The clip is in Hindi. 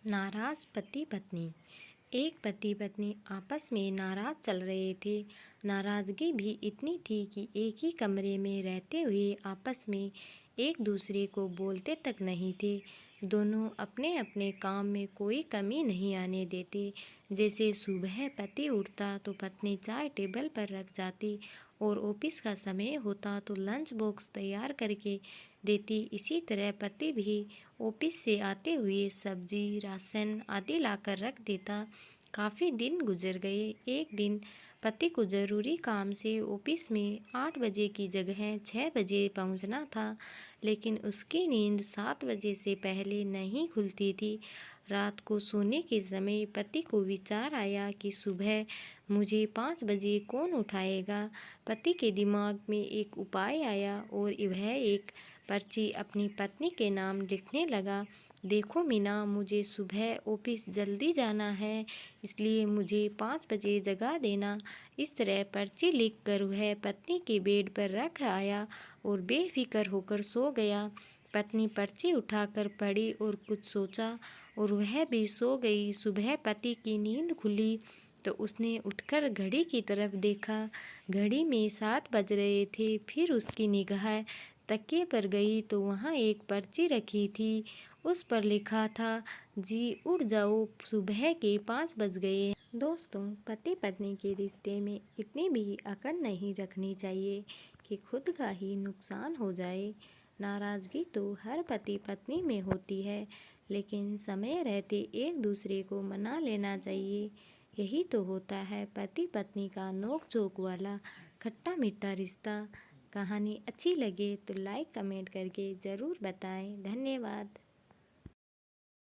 नाराज पति पत्नी। एक पति पत्नी आपस में नाराज चल रहे थे। नाराजगी भी इतनी थी कि एक ही कमरे में रहते हुए आपस में एक दूसरे को बोलते तक नहीं थे। दोनों अपने अपने काम में कोई कमी नहीं आने देते। जैसे सुबह पति उठता तो पत्नी चाय टेबल पर रख जाती और ऑफिस का समय होता तो लंच बॉक्स तैयार करके देती। इसी तरह पति भी ऑफिस से आते हुए सब्जी राशन आदि लाकर रख देता। काफ़ी दिन गुजर गए। एक दिन पति को ज़रूरी काम से ऑफिस में 8 बजे की जगह 6 बजे पहुंचना था, लेकिन उसकी नींद 7 बजे से पहले नहीं खुलती थी। रात को सोने के समय पति को विचार आया कि सुबह मुझे 5 बजे कौन उठाएगा। पति के दिमाग में एक उपाय आया और वह एक पर्ची अपनी पत्नी के नाम लिखने लगा। देखो मीना, मुझे सुबह ऑफिस जल्दी जाना है, इसलिए मुझे 5 बजे जगा देना। इस तरह पर्ची लिखकर वह पत्नी के बेड पर रख आया और बेफिक्र होकर सो गया। पत्नी पर्ची उठाकर पढ़ी और कुछ सोचा और वह भी सो गई। सुबह पति की नींद खुली तो उसने उठकर घड़ी की तरफ देखा। घड़ी में 7 बज रहे थे। फिर उसकी निगाह तकिए पर गई तो वहाँ एक पर्ची रखी थी। उस पर लिखा था, जी उठ जाओ, सुबह के 5 बज गए। दोस्तों, पति पत्नी के रिश्ते में इतनी भी अकड़ नहीं रखनी चाहिए कि खुद का ही नुकसान हो जाए। नाराज़गी तो हर पति पत्नी में होती है, लेकिन समय रहते एक दूसरे को मना लेना चाहिए। यही तो होता है पति पत्नी का नोक झोंक वाला खट्टा मीठा रिश्ता। कहानी अच्छी लगे तो लाइक कमेंट करके ज़रूर बताएं। धन्यवाद।